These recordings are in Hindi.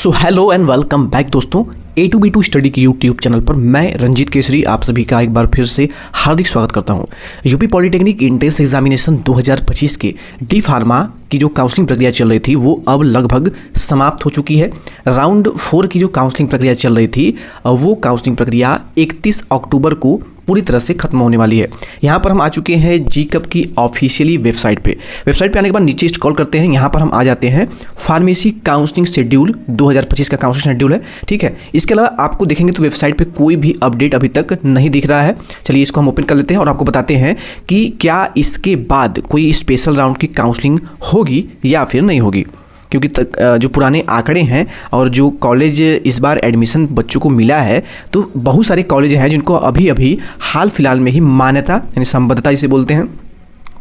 So hello and welcome back दोस्तों, A2B2 स्टडी के यूट्यूब चैनल पर मैं रंजीत केसरी आप सभी का एक बार फिर से हार्दिक स्वागत करता हूं। यूपी पॉलिटेक्निक एंट्रेंस एग्जामिनेशन 2025 के डी फार्मा की जो काउंसलिंग प्रक्रिया चल रही थी वो अब लगभग समाप्त हो चुकी है। राउंड 4 की जो काउंसलिंग प्रक्रिया चल रही थी वो काउंसलिंग प्रक्रिया 31 अक्टूबर को पूरी तरह से खत्म होने वाली है। यहाँ पर हम आ चुके हैं GCAP की ऑफिशियली वेबसाइट पे आने के बाद नीचे स्क्रॉल करते हैं, यहाँ पर हम आ जाते हैं फार्मेसी काउंसलिंग शेड्यूल 2025 का काउंसलिंग शेड्यूल है, ठीक है। इसके अलावा आपको देखेंगे तो वेबसाइट पे कोई भी अपडेट अभी तक नहीं दिख रहा है। चलिए इसको हम ओपन कर लेते हैं और आपको बताते हैं कि क्या इसके बाद कोई स्पेशल राउंड की काउंसलिंग होगी या फिर नहीं होगी, क्योंकि जो पुराने आंकड़े हैं और जो कॉलेज इस बार एडमिशन बच्चों को मिला है तो बहुत सारे कॉलेज हैं जिनको अभी अभी हाल फिलहाल में ही मान्यता यानी संबद्धता जिसे बोलते हैं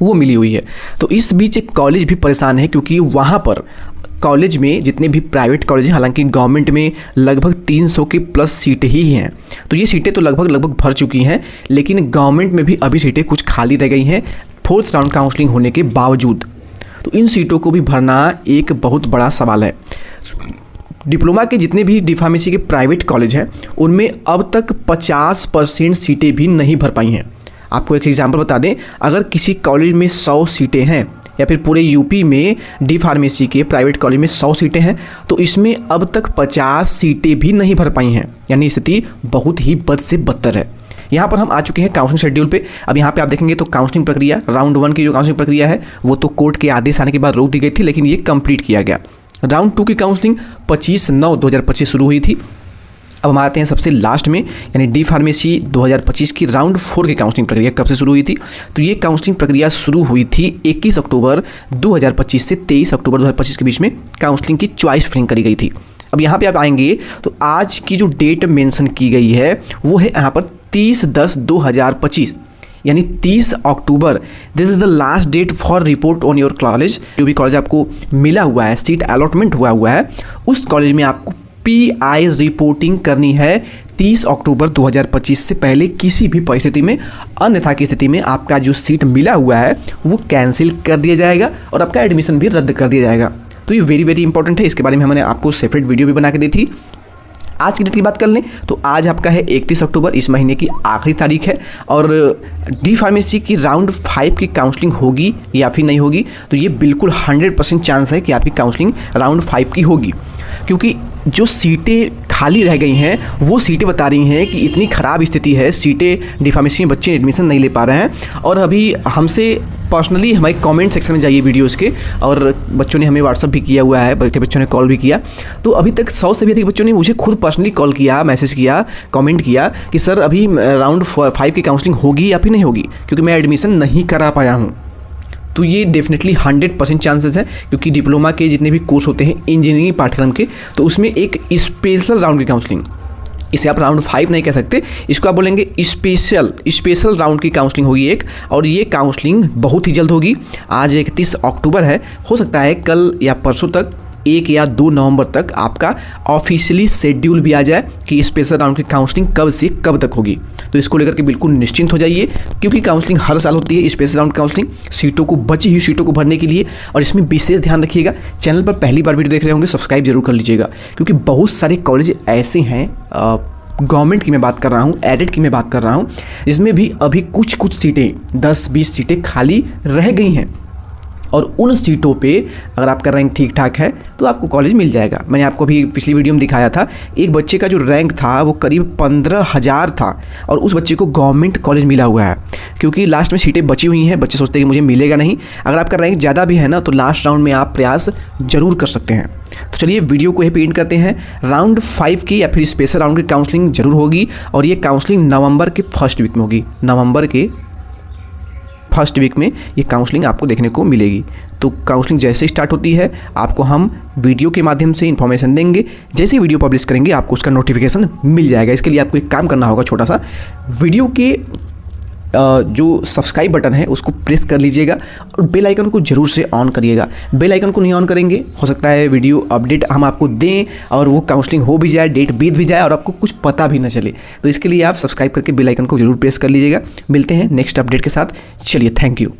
वो मिली हुई है। तो इस बीच एक कॉलेज भी परेशान है क्योंकि वहाँ पर कॉलेज में जितने भी प्राइवेट कॉलेज हैं, हालांकि गवर्नमेंट में लगभग 300 के प्लस सीटें ही हैं, तो ये सीटें तो लगभग भर चुकी हैं, लेकिन गवर्नमेंट में भी अभी सीटें कुछ खाली रह गई हैं 4th राउंड काउंसलिंग होने के बावजूद। तो इन सीटों को भी भरना एक बहुत बड़ा सवाल है। डिप्लोमा के जितने भी डी फार्मेसी के प्राइवेट कॉलेज हैं उनमें अब तक 50% सीटें भी नहीं भर पाई हैं। आपको एक एग्जांपल बता दें, अगर किसी कॉलेज में 100 सीटें हैं या फिर पूरे यूपी में डी फार्मेसी के प्राइवेट कॉलेज में 100 सीटें हैं तो इसमें अब तक 50 सीटें भी नहीं भर पाई हैं, यानी स्थिति बहुत ही बद से बदतर है। यहाँ पर हम आ चुके हैं काउंसलिंग शेड्यूल पे। अब यहाँ पे आप देखेंगे तो काउंसलिंग प्रक्रिया राउंड 1 की जो काउंसलिंग प्रक्रिया है वो तो कोर्ट के आदेश आने के बाद रोक दी गई थी, लेकिन ये कंप्लीट किया गया। राउंड 2 की काउंसलिंग 25/9/2025 शुरू हुई थी। अब हम आते हैं सबसे लास्ट में, यानी डी फार्मेसी 2025 की राउंड 4 की काउंसलिंग प्रक्रिया कब से शुरू हुई थी। तो ये काउंसलिंग प्रक्रिया शुरू हुई थी 21 अक्टूबर 2025 से 23 अक्टूबर 2025 के बीच में काउंसलिंग की चॉइस फिलिंग करी गई थी। अब यहाँ पे आप आएंगे तो आज की जो डेट मेंशन की गई है वो है यहाँ पर 30/10/2025, यानी 30 अक्टूबर। This is the last date for report on your college. जो भी कॉलेज आपको मिला हुआ है, सीट अलॉटमेंट हुआ है, उस कॉलेज में आपको PI रिपोर्टिंग करनी है 30 अक्टूबर 2025 से पहले किसी भी परिस्थिति में। अन्यथा की स्थिति में आपका जो सीट मिला हुआ है वो कैंसिल कर दिया जाएगा और आपका एडमिशन भी रद्द कर दिया जाएगा। तो ये वेरी इंपॉर्टेंट है, इसके बारे में हमने आपको सेपरेट वीडियो भी बना के दी थी। आज की डेट की बात कर लें तो आज आपका है 31 अक्टूबर, इस महीने की आखिरी तारीख है और डी फार्मेसी की राउंड 5 की काउंसलिंग होगी या फिर नहीं होगी। तो ये बिल्कुल 100% चांस है कि आपकी काउंसलिंग राउंड 5 की होगी, क्योंकि जो सीटें खाली रह गई हैं वो सीटें बता रही हैं कि इतनी ख़राब स्थिति है, सीटें डी फार्मेसी में बच्चे एडमिशन नहीं ले पा रहे हैं। और अभी हमसे पर्सनली हमारे कमेंट सेक्शन में जाइए वीडियोज़ के, और बच्चों ने हमें व्हाट्सअप भी किया हुआ है, बल्कि बच्चों ने कॉल भी किया। तो अभी तक 100 से भी अधिक बच्चों ने मुझे खुद पर्सनली कॉल किया, मैसेज किया, कमेंट किया कि सर अभी राउंड 5 की काउंसलिंग होगी या फिर नहीं होगी, क्योंकि मैं एडमिशन नहीं करा पाया हूँ। तो ये डेफिनेटली 100% चांसेस है, क्योंकि डिप्लोमा के जितने भी कोर्स होते हैं इंजीनियरिंग पाठ्यक्रम के, तो उसमें एक स्पेशल राउंड की काउंसलिंग, इसे आप राउंड 5 नहीं कह सकते, इसको आप बोलेंगे स्पेशल राउंड की काउंसलिंग होगी एक, और ये काउंसलिंग बहुत ही जल्द होगी। आज 31 अक्टूबर है, हो सकता है कल या परसों तक 1 या 2 नवंबर तक आपका ऑफिशियली शेड्यूल भी आ जाए कि स्पेशल राउंड की काउंसलिंग कब से कब तक होगी। तो इसको लेकर के बिल्कुल निश्चिंत हो जाइए, क्योंकि काउंसलिंग हर साल होती है, स्पेशल राउंड काउंसलिंग सीटों को, बची हुई सीटों को भरने के लिए। और इसमें विशेष ध्यान रखिएगा, चैनल पर पहली बार वीडियो देख रहे होंगे सब्सक्राइब जरूर कर लीजिएगा, क्योंकि बहुत सारे कॉलेज ऐसे हैं, गवर्नमेंट की मैं बात कर रहा हूँ, एडेड की मैं बात कर रहा हूँ, इसमें भी अभी कुछ सीटें 10-20 सीटें खाली रह गई हैं, और उन सीटों पे अगर आपका रैंक ठीक ठाक है तो आपको कॉलेज मिल जाएगा। मैंने आपको अभी पिछली वीडियो में दिखाया था, एक बच्चे का जो रैंक था वो करीब 15,000 था और उस बच्चे को गवर्नमेंट कॉलेज मिला हुआ है, क्योंकि लास्ट में सीटें बची हुई हैं। बच्चे सोचते हैं कि मुझे मिलेगा नहीं। अगर आपका रैंक ज़्यादा भी है ना तो लास्ट राउंड में आप प्रयास ज़रूर कर सकते हैं। तो चलिए वीडियो को यही पे एंड करते हैं। राउंड 5 की या फिर स्पेशल राउंड की काउंसलिंग जरूर होगी, और ये काउंसलिंग नवंबर के फर्स्ट वीक में होगी। नवंबर के फर्स्ट वीक में ये काउंसलिंग आपको देखने को मिलेगी। तो काउंसलिंग जैसे स्टार्ट होती है आपको हम वीडियो के माध्यम से इन्फॉर्मेशन देंगे। जैसे वीडियो पब्लिश करेंगे आपको उसका नोटिफिकेशन मिल जाएगा। इसके लिए आपको एक काम करना होगा छोटा सा, वीडियो के जो सब्सक्राइब बटन है उसको प्रेस कर लीजिएगा और बेल आइकन को ज़रूर से ऑन करिएगा। बेल आइकन को नहीं ऑन करेंगे हो सकता है वीडियो अपडेट हम आपको दें और वो काउंसलिंग हो भी जाए, डेट बीत भी जाए और आपको कुछ पता भी ना चले। तो इसके लिए आप सब्सक्राइब करके बेल आइकन को ज़रूर प्रेस कर लीजिएगा। मिलते हैं नेक्स्ट अपडेट के साथ। चलिए, थैंक यू।